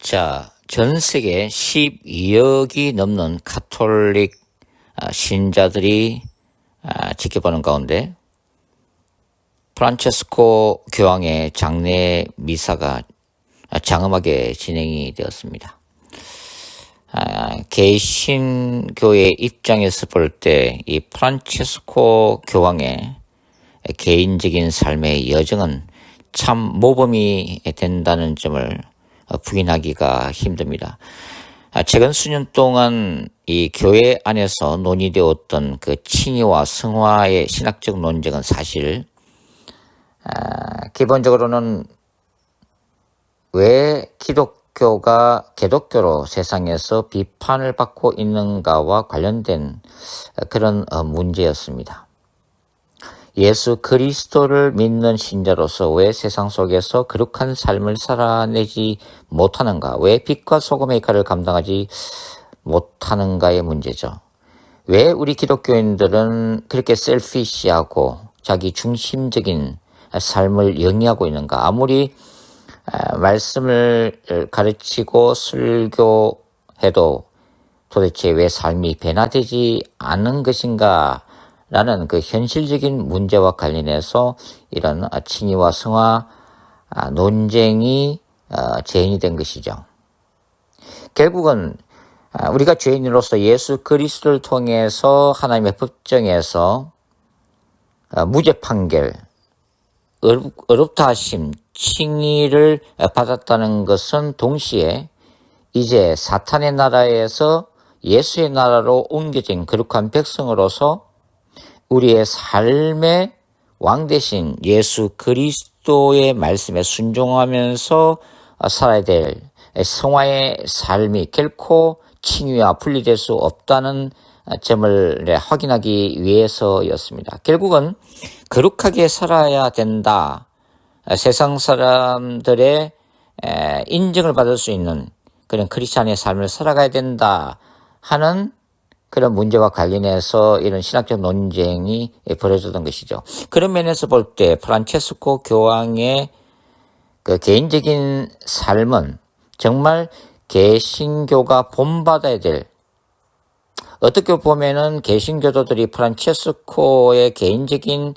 전 세계 12억이 넘는 가톨릭 신자들이 지켜보는 가운데 프란체스코 교황의 장례 미사가 장엄하게 진행이 되었습니다. 개신교의 입장에서 볼 때 이 프란체스코 교황의 개인적인 삶의 여정은 참 모범이 된다는 점을 부인하기가 힘듭니다. 최근 수년 동안 이 교회 안에서 논의되었던 그 칭의와 성화의 신학적 논쟁은 사실 기본적으로는 왜 기독교로 세상에서 비판을 받고 있는가와 관련된 그런 문제였습니다. 예수 그리스도를 믿는 신자로서 왜 세상 속에서 거룩한 삶을 살아내지 못하는가? 왜 빛과 소금의 역할을 감당하지 못하는가의 문제죠. 왜 우리 기독교인들은 그렇게 셀피시하고 자기 중심적인 삶을 영위하고 있는가? 아무리 말씀을 가르치고 설교해도 도대체 왜 삶이 변화되지 않는 것인가? 라는 그 현실적인 문제와 관련해서 이런 칭의와 성화 논쟁이 재현이 된 것이죠. 결국은 우리가 죄인으로서 예수 그리스도를 통해서 하나님의 법정에서 무죄 판결, 어렵다 하심, 칭의를 받았다는 것은 동시에 이제 사탄의 나라에서 예수의 나라로 옮겨진 거룩한 백성으로서 우리의 삶의 왕 대신 예수 그리스도의 말씀에 순종하면서 살아야 될 성화의 삶이 결코 칭의와 분리될 수 없다는 점을 확인하기 위해서였습니다. 결국은 거룩하게 살아야 된다. 세상 사람들의 인정을 받을 수 있는 그런 크리스찬의 삶을 살아가야 된다 하는 그런 문제와 관련해서 이런 신학적 논쟁이 벌어졌던 것이죠. 그런 면에서 볼 때 프란체스코 교황의 그 개인적인 삶은 정말 개신교가 본받아야 될, 어떻게 보면은 개신교도들이 프란체스코의 개인적인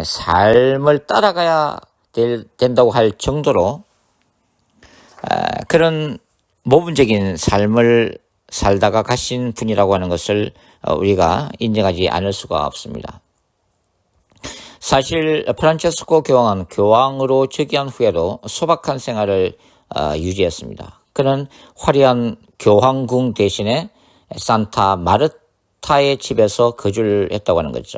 삶을 따라가야 된다고 할 정도로 그런 모범적인 삶을 살다가 가신 분이라고 하는 것을 우리가 인정하지 않을 수가 없습니다. 사실 프란체스코 교황은 교황으로 즉위한 후에도 소박한 생활을 유지했습니다. 그는 화려한 교황궁 대신에 산타 마르타의 집에서 거주를 했다고 하는 거죠.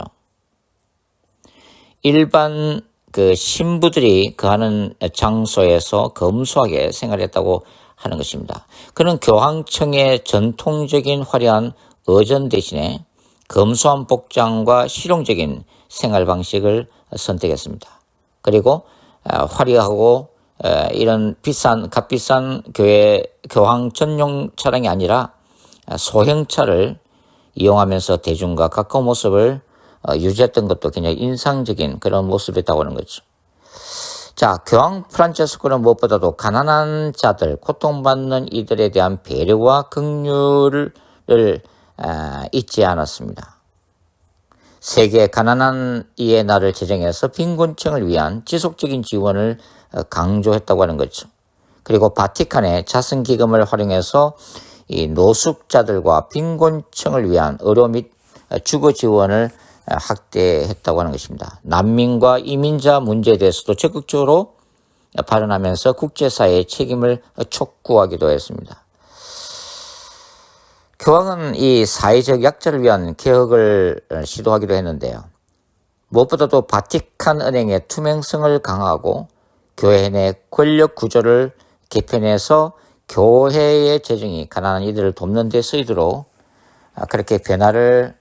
일반 그 신부들이 거하는 장소에서 검소하게 생활했다고 하는 것입니다. 그는 교황청의 전통적인 화려한 의전 대신에 검소한 복장과 실용적인 생활 방식을 선택했습니다. 그리고 화려하고 이런 값비싼 교황 전용 차량이 아니라 소형차를 이용하면서 대중과 가까운 모습을 유지했던 것도 굉장히 인상적인 그런 모습이었다고 하는 거죠. 자, 교황 프란체스코는 무엇보다도 가난한 자들, 고통받는 이들에 대한 배려와 긍휼을 잊지 않았습니다. 세계 가난한 이의 날을 제정해서 빈곤층을 위한 지속적인 지원을 강조했다고 하는 거죠. 그리고 바티칸의 자선기금을 활용해서 이 노숙자들과 빈곤층을 위한 의료 및 주거 지원을 확대했다고 하는 것입니다. 난민과 이민자 문제에 대해서도 적극적으로 발언하면서 국제사회의 책임을 촉구하기도 했습니다. 교황은 이 사회적 약자를 위한 개혁을 시도하기도 했는데요. 무엇보다도 바티칸 은행의 투명성을 강화하고 교회 내 권력 구조를 개편해서 교회의 재정이 가난한 이들을 돕는 데 쓰이도록 그렇게 변화를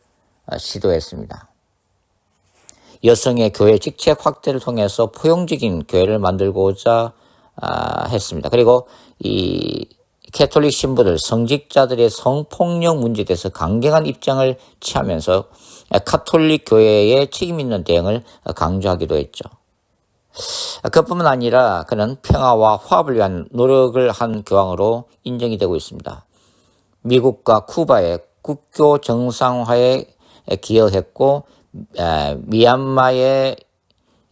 시도했습니다. 여성의 교회 직책 확대를 통해서 포용적인 교회를 만들고자 했습니다. 그리고 이 캐톨릭 신부들, 성직자들의 성폭력 문제에 대해서 강경한 입장을 취하면서 카톨릭 교회의 책임 있는 대응을 강조하기도 했죠. 그뿐만 아니라 그는 평화와 화합을 위한 노력을 한 교황으로 인정이 되고 있습니다. 미국과 쿠바의 국교 정상화에 기여했고 미얀마의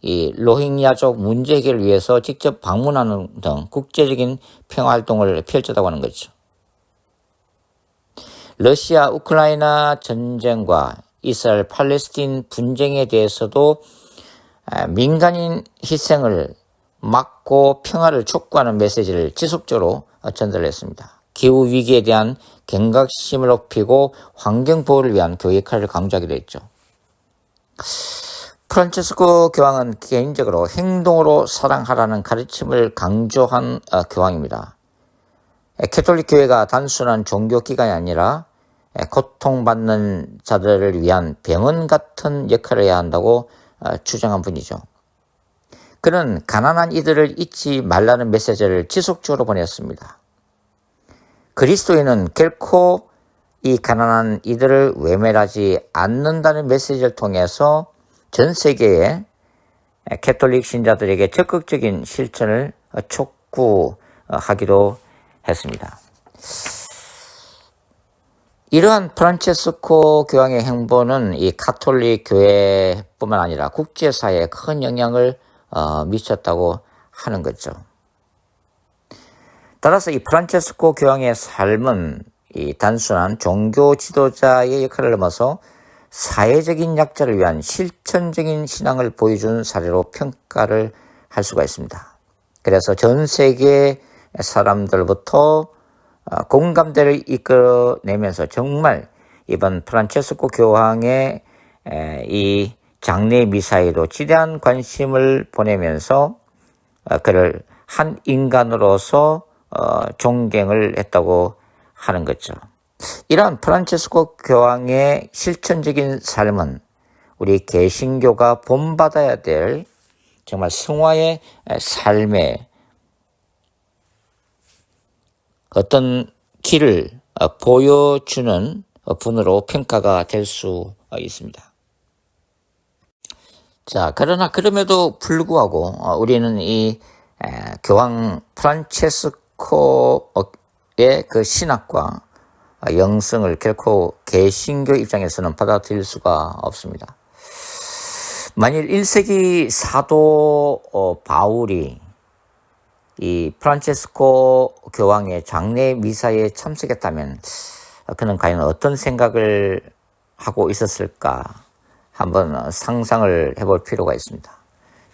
이 로힝야족 문제 해결을 위해서 직접 방문하는 등 국제적인 평화 활동을 펼쳤다고 하는 거죠. 러시아 우크라이나 전쟁과 이스라엘 팔레스틴 분쟁에 대해서도 민간인 희생을 막고 평화를 촉구하는 메시지를 지속적으로 전달했습니다. 기후 위기에 대한 경각심을 높이고 환경 보호를 위한 교회 역할을 강조하기도 했죠. 프란체스코 교황은 개인적으로 행동으로 사랑하라는 가르침을 강조한 교황입니다. 캐톨릭 교회가 단순한 종교 기관이 아니라 고통받는 자들을 위한 병원 같은 역할을 해야 한다고 주장한 분이죠. 그는 가난한 이들을 잊지 말라는 메시지를 지속적으로 보냈습니다. 그리스도인은 결코 이 가난한 이들을 외면하지 않는다는 메시지를 통해서 전 세계의 캐톨릭 신자들에게 적극적인 실천을 촉구하기도 했습니다. 이러한 프란체스코 교황의 행보는 이 가톨릭 교회뿐만 아니라 국제사회에 큰 영향을 미쳤다고 하는 거죠. 따라서 이 프란체스코 교황의 삶은 이 단순한 종교 지도자의 역할을 넘어서 사회적인 약자를 위한 실천적인 신앙을 보여준 사례로 평가를 할 수가 있습니다. 그래서 전 세계 사람들부터 공감대를 이끌어내면서 정말 이번 프란체스코 교황의 이 장례 미사에도 지대한 관심을 보내면서 그를 한 인간으로서 존경을 했다고 하는 거죠. 이러한 프란체스코 교황의 실천적인 삶은 우리 개신교가 본받아야 될 정말 승화의 삶의 어떤 길을 보여주는 분으로 평가가 될 수 있습니다. 자, 그러나 그럼에도 불구하고 우리는 이 교황 프란체스코의 그 신학과 영성을 결코 개신교 입장에서는 받아들일 수가 없습니다. 만일 1세기 사도 바울이 이 프란체스코 교황의 장례 미사에 참석했다면 그는 과연 어떤 생각을 하고 있었을까 한번 상상을 해볼 필요가 있습니다.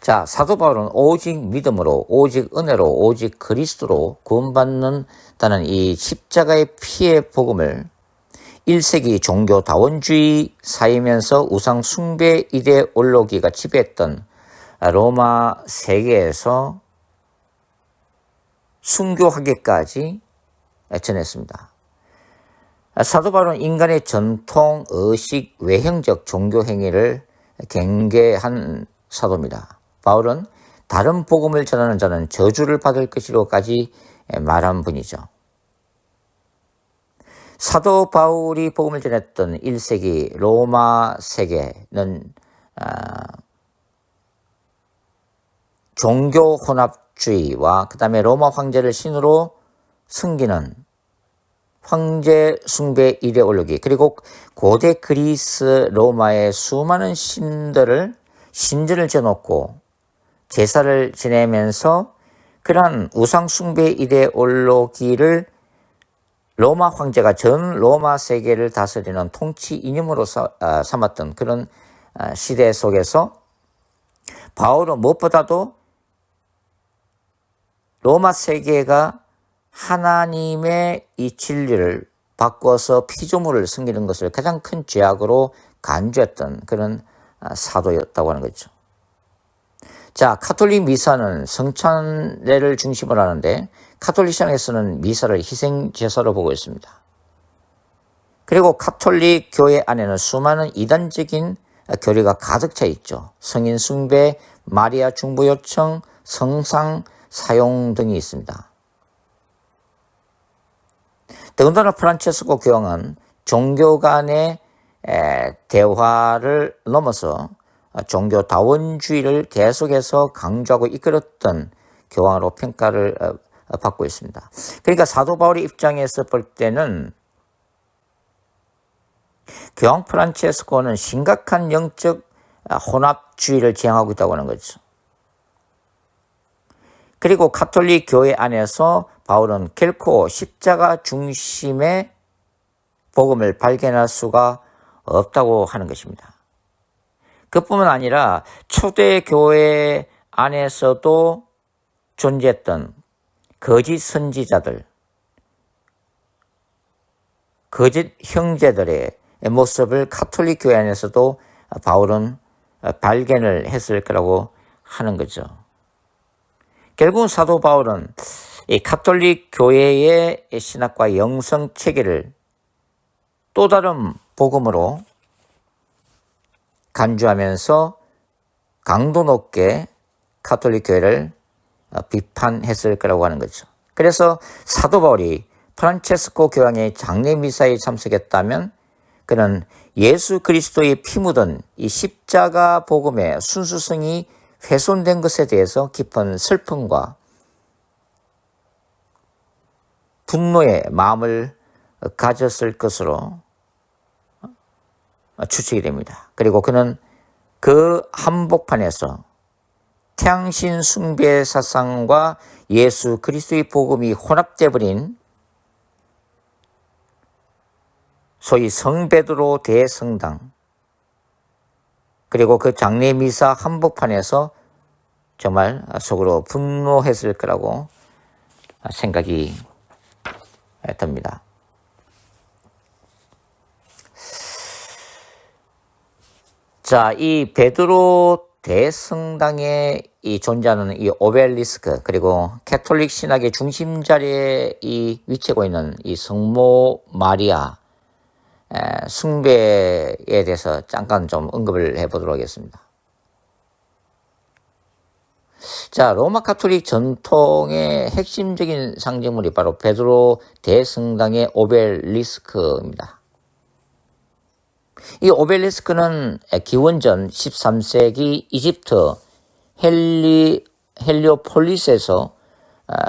자, 사도 바울은 오직 믿음으로, 오직 은혜로, 오직 그리스도로 구원받는다는 이 십자가의 피의 복음을 1세기 종교다원주의 사이면서 우상 숭배 이데올로기가 지배했던 로마 세계에서 순교하기까지 전했습니다. 사도 바울은 인간의 전통, 의식, 외형적 종교 행위를 경계한 사도입니다. 바울은 다른 복음을 전하는 자는 저주를 받을 것이로까지 말한 분이죠. 사도 바울이 복음을 전했던 1세기 로마 세계는 종교 혼합주의와 그 다음에 로마 황제를 신으로 섬기는 황제 숭배 이데올로기, 그리고 고대 그리스 로마의 수많은 신전을 지어놓고 제사를 지내면서 그러한 우상 숭배 이데올로기를 로마 황제가 전 로마 세계를 다스리는 통치 이념으로 삼았던 그런 시대 속에서 바울은 무엇보다도 로마 세계가 하나님의 이 진리를 바꿔서 피조물을 섬기는 것을 가장 큰 죄악으로 간주했던 그런 사도였다고 하는 거죠. 자, 카톨릭 미사는 성찬례를 중심으로 하는데 카톨릭 신앙에서는 미사를 희생 제사로 보고 있습니다. 그리고 카톨릭 교회 안에는 수많은 이단적인 교리가 가득 차 있죠. 성인 숭배, 마리아 중보 요청, 성상 사용 등이 있습니다. 더군다나 프란체스코 교황은 종교 간의 대화를 넘어서 종교다원주의를 계속해서 강조하고 이끌었던 교황으로 평가를 받고 있습니다. 그러니까 사도 바울의 입장에서 볼 때는 교황 프란체스코는 심각한 영적 혼합주의를 지향하고 있다고 하는 거죠. 그리고 가톨릭 교회 안에서 바울은 결코 십자가 중심의 복음을 발견할 수가 없다고 하는 것입니다. 그뿐만 아니라 초대 교회 안에서도 존재했던 거짓 선지자들, 거짓 형제들의 모습을 가톨릭 교회 안에서도 바울은 발견을 했을 거라고 하는 거죠. 결국은 사도 바울은 이 가톨릭 교회의 신학과 영성 체계를 또 다른 복음으로 간주하면서 강도 높게 가톨릭 교회를 비판했을 거라고 하는 거죠. 그래서 사도 바울이 프란체스코 교황의 장례 미사에 참석했다면 그는 예수 그리스도의 피 묻은 이 십자가 복음의 순수성이 훼손된 것에 대해서 깊은 슬픔과 분노의 마음을 가졌을 것으로 추측이 됩니다. 그리고 그는 그 한복판에서 태양신 숭배 사상과 예수 그리스도의 복음이 혼합돼 버린 소위 성베드로 대성당, 그리고 그 장례 미사 한복판에서 정말 속으로 분노했을 거라고 생각이 듭니다. 자, 이 베드로 대성당에 이 존재하는 이 오벨리스크, 그리고 캐톨릭 신학의 중심 자리에 이 위치하고 있는 이 성모 마리아 숭배에 대해서 잠깐 좀 언급을 해보도록 하겠습니다. 자, 로마 가톨릭 전통의 핵심적인 상징물이 바로 베드로 대성당의 오벨리스크입니다. 이 오벨리스크는 기원전 13세기 이집트 헬리오폴리스에서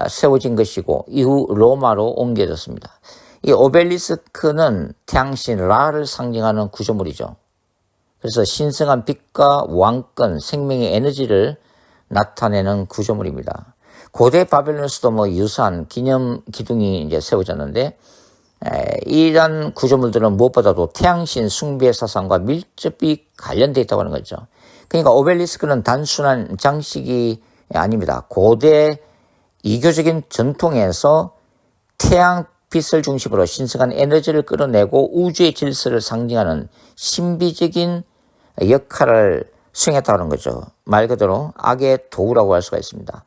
세워진 것이고 이후 로마로 옮겨졌습니다. 이 오벨리스크는 태양신 라를 상징하는 구조물이죠. 그래서 신성한 빛과 왕권, 생명의 에너지를 나타내는 구조물입니다. 고대 바벨론에서도 유사한 기념 기둥이 이제 세워졌는데, 이러한 구조물들은 무엇보다도 태양신 숭배 사상과 밀접히 관련되어 있다고 하는 거죠. 그러니까 오벨리스크는 단순한 장식이 아닙니다. 고대 이교적인 전통에서 태양 빛을 중심으로 신성한 에너지를 끌어내고 우주의 질서를 상징하는 신비적인 역할을 수행했다는 거죠. 말 그대로 악의 도구라고 할 수가 있습니다.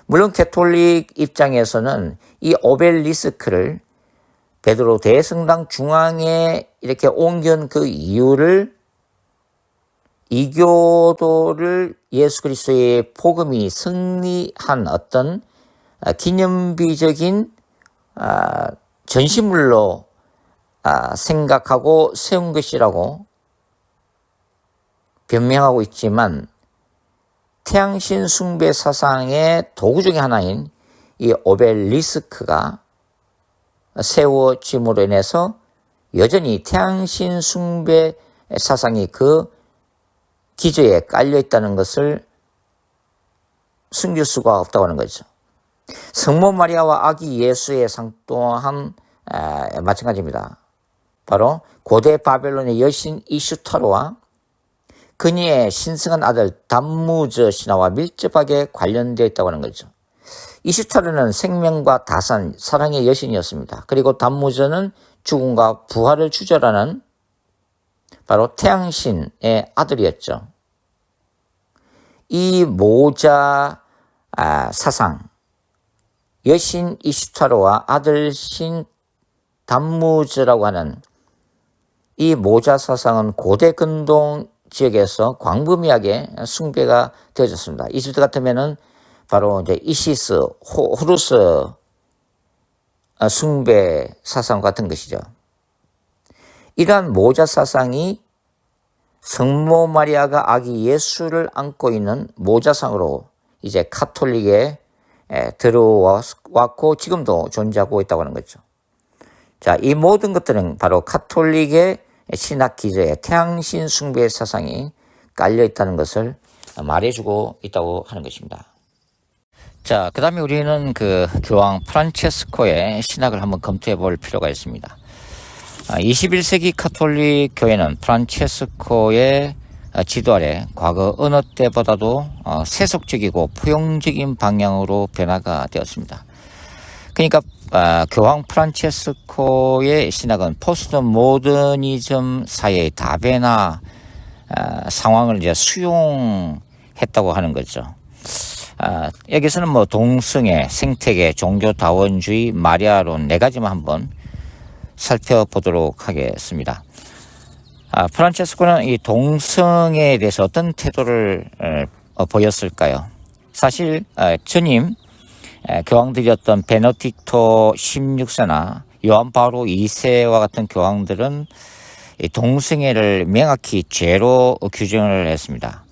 물론 캐톨릭 입장에서는 이 오벨리스크를 베드로 대성당 중앙에 이렇게 옮긴 그 이유를 이교도를 예수 그리스도의 복음이 승리한 어떤 기념비적인 전시물로 생각하고 세운 것이라고 변명하고 있지만 태양신 숭배 사상의 도구 중에 하나인 이 오벨리스크가 세워짐으로 인해서 여전히 태양신 숭배 사상이 그 기저에 깔려 있다는 것을 숨길 수가 없다고 하는 거죠. 성모 마리아와 아기 예수의 상 또한 마찬가지입니다. 바로 고대 바벨론의 여신 이슈타르와 그녀의 신성한 아들 담무즈 신화와 밀접하게 관련되어 있다고 하는 거죠. 이슈타르는 생명과 다산, 사랑의 여신이었습니다. 그리고 담무즈는 죽음과 부활을 주절하는 바로 태양신의 아들이었죠. 이 모자 사상, 여신 이슈타르와 아들신 담무즈라고 하는 이 모자 사상은 고대 근동 지역에서 광범위하게 숭배가 되어졌습니다. 이집트 같으면은 바로 이제 이시스, 호루스 숭배 사상 같은 것이죠. 이러한 모자 사상이 성모 마리아가 아기 예수를 안고 있는 모자상으로 이제 카톨릭에 들어왔고 지금도 존재하고 있다고 하는 거죠. 자, 이 모든 것들은 바로 카톨릭의 신학 기저에 태양신 숭배의 사상이 깔려 있다는 것을 말해주고 있다고 하는 것입니다. 자, 그 다음에 우리는 그 교황 프란체스코의 신학을 한번 검토해 볼 필요가 있습니다. 21세기 카톨릭 교회는 프란체스코의 지도 아래 과거 어느 때보다도 세속적이고 포용적인 방향으로 변화가 되었습니다. 그러니까 교황 프란체스코의 신학은 포스트 모더니즘 사회의 다변화 상황을 이제 수용했다고 하는 거죠. 여기서는 뭐 동성애, 생태계, 종교다원주의, 마리아론 네 가지만 한번 살펴보도록 하겠습니다. 프란체스코는 이 동성애에 대해서 어떤 태도를 보였을까요? 사실 전임 교황들이었던 베네딕토 16세나 요한 바오로 2세와 같은 교황들은 동성애를 명확히 죄로 규정을 했습니다.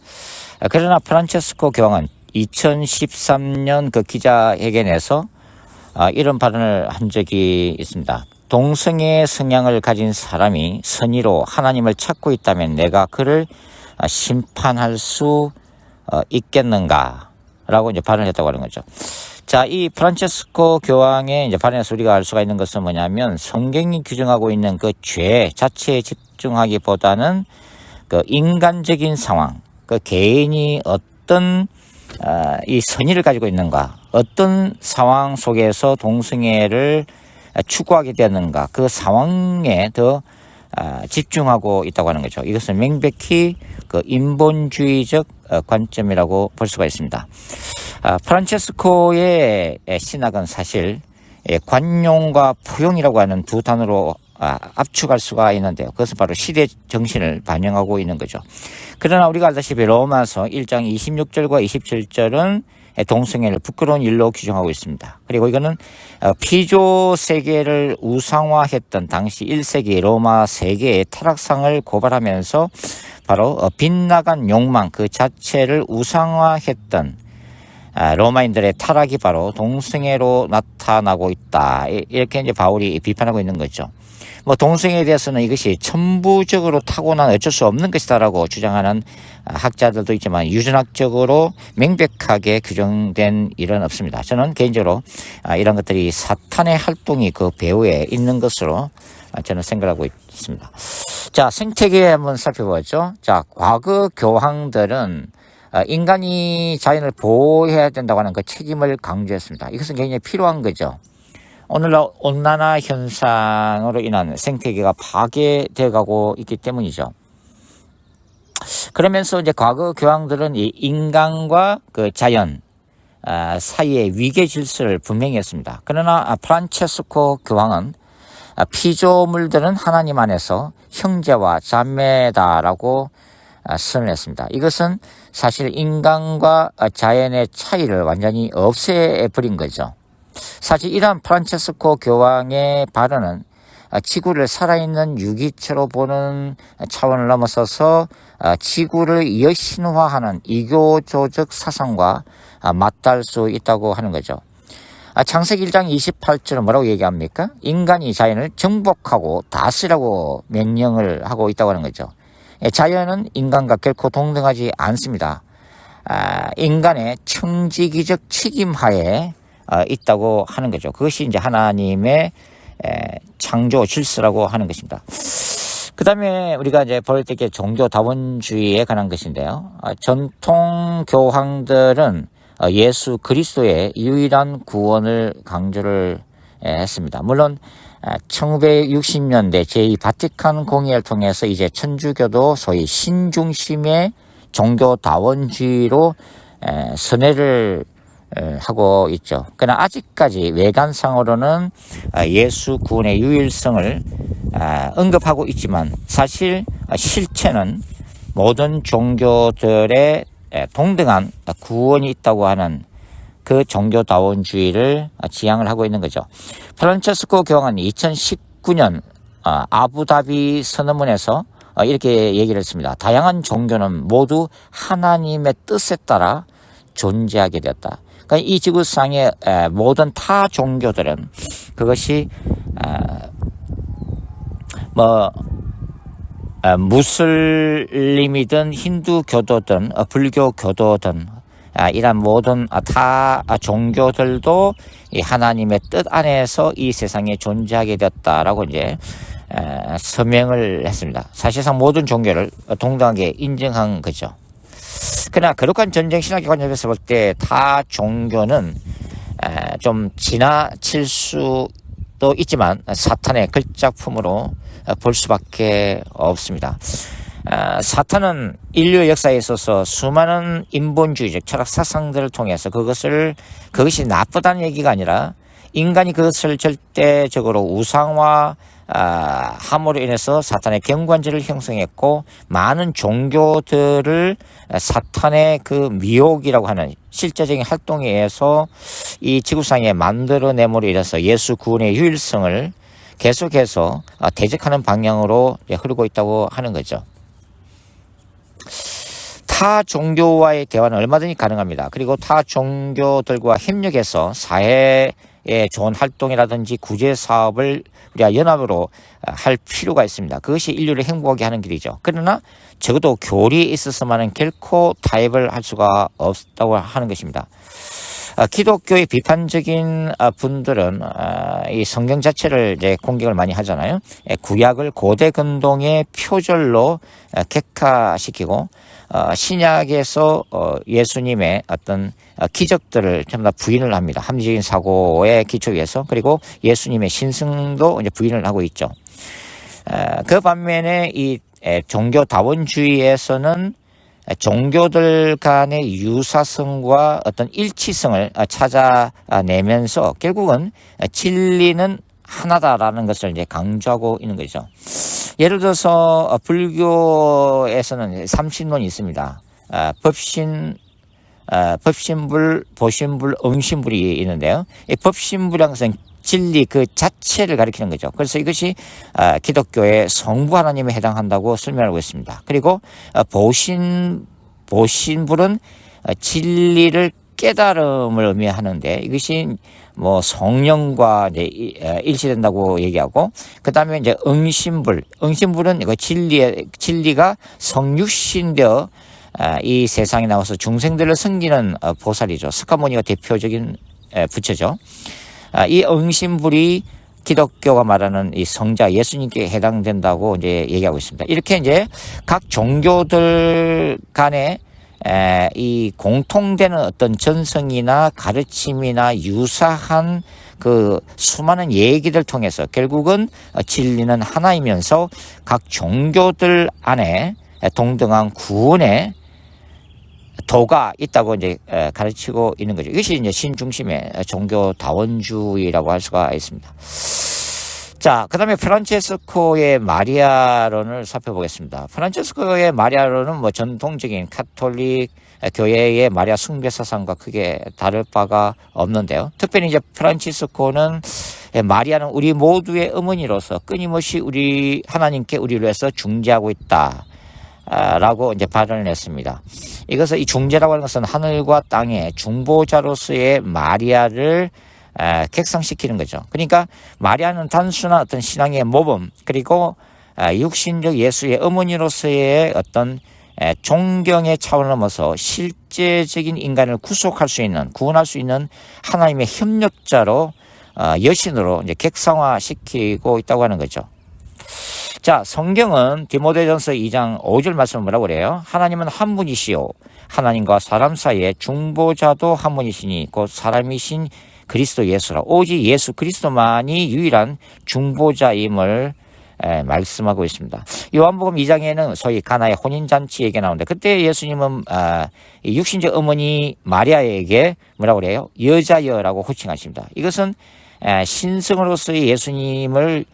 그러나 프란체스코 교황은 2013년 그 기자회견에서 이런 발언을 한 적이 있습니다. 동성애 성향을 가진 사람이 선의로 하나님을 찾고 있다면 내가 그를 심판할 수 있겠는가? 라고 이제 발언을 했다고 하는 거죠. 자, 이 프란체스코 교황의 이제 발언에서 우리가 알 수가 있는 것은 뭐냐면 성경이 규정하고 있는 그 죄 자체에 집중하기보다는 그 인간적인 상황, 그 개인이 어떤 이 선의를 가지고 있는가, 어떤 상황 속에서 동성애를 추구하게 되었는가, 그 상황에 더 집중하고 있다고 하는 거죠. 이것은 명백히 그 인본주의적 관점이라고 볼 수가 있습니다. 프란체스코의 신학은 사실 관용과 포용이라고 하는 두 단어로 압축할 수가 있는데요. 그것은 바로 시대 정신을 반영하고 있는 거죠. 그러나 우리가 알다시피 로마서 1장 26절과 27절은 동성애를 부끄러운 일로 규정하고 있습니다. 그리고 이거는 피조 세계를 우상화했던 당시 1세기 로마 세계의 타락상을 고발하면서 바로 빗나간 욕망 그 자체를 우상화했던 로마인들의 타락이 바로 동성애로 나타나고 있다. 이렇게 이제 바울이 비판하고 있는 거죠. 뭐 동성애에 대해서는 이것이 천부적으로 타고난 어쩔 수 없는 것이다라고 주장하는 학자들도 있지만 유전학적으로 명백하게 규정된 일은 없습니다. 저는 개인적으로 이런 것들이 사탄의 활동이 그 배후에 있는 것으로 저는 생각하고 있습니다. 자, 생태계 한번 살펴보죠. 자, 과거 교황들은 인간이 자연을 보호해야 된다고 하는 그 책임을 강조했습니다. 이것은 굉장히 필요한 거죠. 오늘날 온난화 현상으로 인한 생태계가 파괴되어 가고 있기 때문이죠. 그러면서 이제 과거 교황들은 이 인간과 그 자연 사이의 위계 질서를 분명히 했습니다. 그러나 프란체스코 교황은 피조물들은 하나님 안에서 형제와 자매다라고 선언했습니다. 이것은 사실 인간과 자연의 차이를 완전히 없애버린 거죠. 사실 이러한 프란체스코 교황의 발언은 지구를 살아있는 유기체로 보는 차원을 넘어서서 지구를 여신화하는 이교조적 사상과 맞닿을 수 있다고 하는 거죠. 창세기 1장 28절은 뭐라고 얘기합니까? 인간이 자연을 정복하고 다스리라고 명령을 하고 있다고 하는 거죠. 자연은 인간과 결코 동등하지 않습니다. 인간의 청지기적 책임하에 있다고 하는 거죠. 그것이 이제 하나님의 창조 질서라고 하는 것입니다. 그 다음에 우리가 이제 볼 때 종교다원주의에 관한 것인데요. 전통 교황들은 예수 그리스도의 유일한 구원을 강조를 했습니다. 물론 1960년대 제2 바티칸 공의회를 통해서 이제 천주교도 소위 신중심의 종교다원주의로 선회를 하고 있죠. 그러나 아직까지 외관상으로는 예수 구원의 유일성을 언급하고 있지만 사실 실체는 모든 종교들의 동등한 구원이 있다고 하는 그 종교다원주의를 지향을 하고 있는 거죠. 프란체스코 교황은 2019년 아부다비 선언문에서 이렇게 얘기를 했습니다. 다양한 종교는 모두 하나님의 뜻에 따라 존재하게 되었다. 그러니까 이 지구상의 모든 타 종교들은 그것이 무슬림이든 힌두교도든 불교교도든 이런 모든 타 종교들도 이 하나님의 뜻 안에서 이 세상에 존재하게 되었다라고 이제 서명을 했습니다. 사실상 모든 종교를 동등하게 인정한 거죠. 그러나 거룩한 전쟁 신학의 관점에서 볼 때 타 종교는 좀 지나칠 수도 있지만 사탄의 걸작품으로 볼 수밖에 없습니다. 사탄은 인류의 역사에 있어서 수많은 인본주의적 철학 사상들을 통해서 그것이 나쁘다는 얘기가 아니라 인간이 그것을 절대적으로 우상화 함으로 인해서 사탄의 경관지를 형성했고 많은 종교들을 사탄의 그 미혹이라고 하는 실제적인 활동에 의해서 이 지구상에 만들어냄으로 인해서 예수 구원의 유일성을 계속해서 대적하는 방향으로 흐르고 있다고 하는 거죠. 타 종교와의 대화는 얼마든지 가능합니다. 그리고 타 종교들과 협력해서 사회에 좋은 활동이라든지 구제 사업을 우리가 연합으로 할 필요가 있습니다. 그것이 인류를 행복하게 하는 길이죠. 그러나 적어도 교리에 있어서만은 결코 타협을 할 수가 없다고 하는 것입니다. 기독교의 비판적인 분들은 이 성경 자체를 이제 공격을 많이 하잖아요. 구약을 고대 근동의 표절로 객화시키고 신약에서 예수님의 어떤 기적들을 전부 다 부인을 합니다. 합리적인 사고의 기초에서. 그리고 예수님의 신승도 이제 부인을 하고 있죠. 그 반면에 이 종교다원주의에서는 종교들 간의 유사성과 어떤 일치성을 찾아내면서 결국은 진리는 하나다라는 것을 이제 강조하고 있는 거죠. 예를 들어서 불교에서는 삼신론이 있습니다. 법신불, 보신불, 응신불이 있는데요. 이 법신불이라는 것은 진리 그 자체를 가리키는 거죠. 그래서 이것이 기독교의 성부 하나님에 해당한다고 설명하고 있습니다. 그리고 보신불은 진리를 깨달음을 의미하는데 이것이 뭐 성령과 이제 일치된다고 얘기하고, 그 다음에 이제 응신불은 이거 진리가 성육신되어 이 세상에 나와서 중생들을 섬기는 보살이죠. 스카모니가 대표적인 부처죠. 이 응신불이 기독교가 말하는 이 성자 예수님께 해당된다고 이제 얘기하고 있습니다. 이렇게 이제 각 종교들 간에 이 공통되는 어떤 전성이나 가르침이나 유사한 그 수많은 얘기들 통해서 결국은 진리는 하나이면서 각 종교들 안에 동등한 구원의 도가 있다고 이제 가르치고 있는 거죠. 이것이 이제 신중심의 종교다원주의라고 할 수가 있습니다. 자, 그 다음에 프란체스코의 마리아론을 살펴보겠습니다. 프란체스코의 마리아론은 뭐 전통적인 카톨릭 교회의 마리아 숭배 사상과 크게 다를 바가 없는데요. 특별히 이제 프란치스코는 마리아는 우리 모두의 어머니로서 끊임없이 우리 하나님께 우리를 위해서 중재하고 있다. 라고 이제 발언을 했습니다. 이것을 이 중재라고 하는 것은 하늘과 땅의 중보자로서의 마리아를 객상시키는 거죠. 그러니까 마리아는 단순한 어떤 신앙의 모범, 그리고 육신적 예수의 어머니로서의 어떤 존경의 차원을 넘어서 실제적인 인간을 구원할 수 있는 하나님의 협력자로 여신으로 이제 객상화시키고 있다고 하는 거죠. 자, 성경은 디모데전서 2장 5절 말씀을 뭐라고 그래요? 하나님은 한 분이시요 하나님과 사람 사이에 중보자도 한 분이시니 곧 사람이신 그리스도 예수라. 오직 예수 그리스도만이 유일한 중보자임을 말씀하고 있습니다. 요한복음 2장에는 소위 가나의 혼인잔치 얘기가 나오는데, 그때 예수님은 육신적 어머니 마리아에게 뭐라고 그래요? 여자여라고 호칭하십니다. 이것은 신성으로서의 예수님을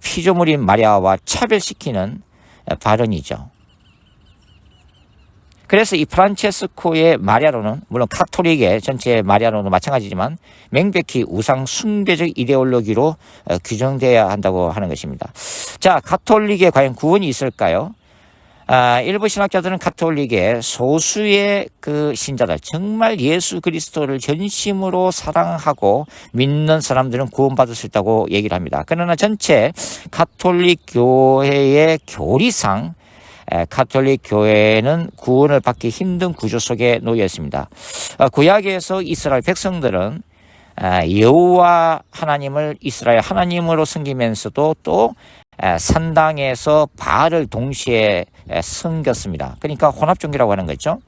피조물인 마리아와 차별시키는 발언이죠. 그래서 이 프란체스코의 마리아론은 물론 카톨릭의 전체 마리아론도 마찬가지지만 명백히 우상 숭배적 이데올로기로 규정되어야 한다고 하는 것입니다. 자, 카톨릭에 과연 구원이 있을까요? 일부 신학자들은 가톨릭의 소수의 그 신자들, 정말 예수 그리스도를 전심으로 사랑하고 믿는 사람들은 구원받을 수 있다고 얘기를 합니다. 그러나 전체 가톨릭 교회의 교리상 가톨릭 교회는 구원을 받기 힘든 구조 속에 놓여 있습니다. 구약에서 이스라엘 백성들은 여호와 하나님을 이스라엘 하나님으로 섬기면서도 또 산당에서 바알을 동시에 섬겼습니다. 그러니까 혼합종교라고 하는 거죠.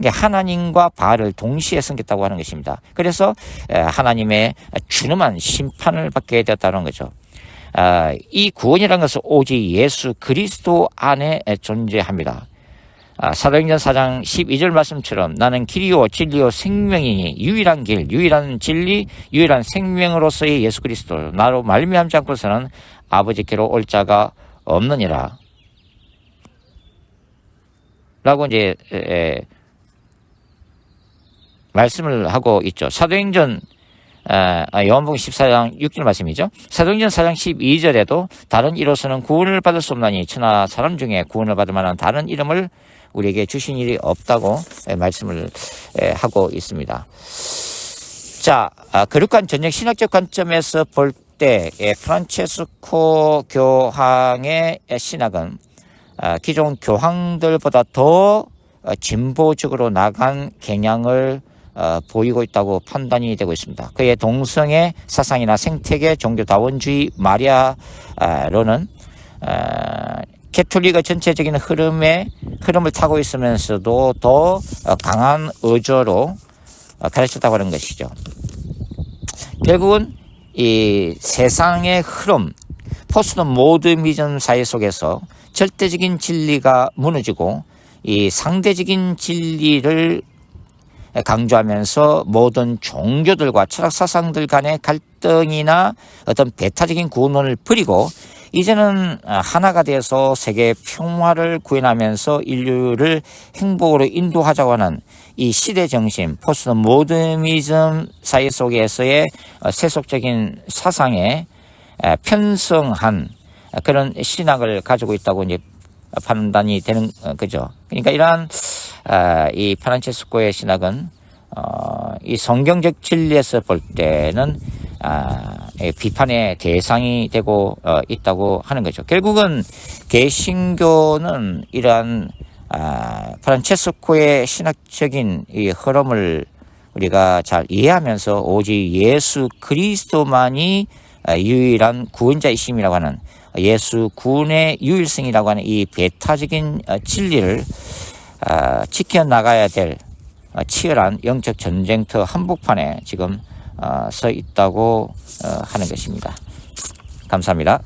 하나님과 바알을 동시에 섬겼다고 하는 것입니다. 그래서 하나님의 준엄한 심판을 받게 되었다는 거죠. 이 구원이라는 것은 오직 예수 그리스도 안에 존재합니다. 사도행전 4장 12절 말씀처럼 나는 길이요 진리요 생명이니 유일한 길, 유일한 진리, 유일한 생명으로서의 예수 그리스도 나로 말미암지 않고서는 아버지께로 올 자가 없느니라 라고 이제 말씀을 하고 있죠. 사도행전 요한복음 14장 6절 말씀이죠. 사도행전 4장 12절에도 다른 이로서는 구원을 받을 수 없나니 천하 사람 중에 구원을 받을 만한 다른 이름을 우리에게 주신 일이 없다고 말씀을 하고 있습니다. 자, 거룩한 전적 신학적 관점에서 볼 때 프란체스코 교황의 신학은 기존 교황들보다 더 진보적으로 나간 경향을 보이고 있다고 판단이 되고 있습니다. 그의 동성애 사상이나 생태계 종교다원주의 마리아론은 캐톨릭의 전체적인 흐름을 타고 있으면서도 더 강한 의조로 가르쳤다고 하는 것이죠. 결국은 이 세상의 흐름, 포스트 모더니즘 사회 속에서 절대적인 진리가 무너지고 이 상대적인 진리를 강조하면서 모든 종교들과 철학 사상들 간의 갈등이나 어떤 배타적인 구원론을 버리고 이제는 하나가 되어서 세계 평화를 구현하면서 인류를 행복으로 인도하자고 하는 이 시대 정신, 포스트 모더니즘 사회 속에서의 세속적인 사상에 편성한 그런 신학을 가지고 있다고 이제 판단이 되는 거죠. 그러니까 이러한 이 프란체스코의 신학은 이 성경적 진리에서 볼 때는 비판의 대상이 되고 있다고 하는 거죠. 결국은 개신교는 이러한 프란체스코의 신학적인 이 흐름을 우리가 잘 이해하면서 오직 예수 그리스도만이 유일한 구원자이심이라고 하는 예수 구원의 유일성이라고 하는 이 배타적인 진리를 지켜나가야 될 치열한 영적 전쟁터 한복판에 지금 서 있다고 하는 것입니다. 감사합니다.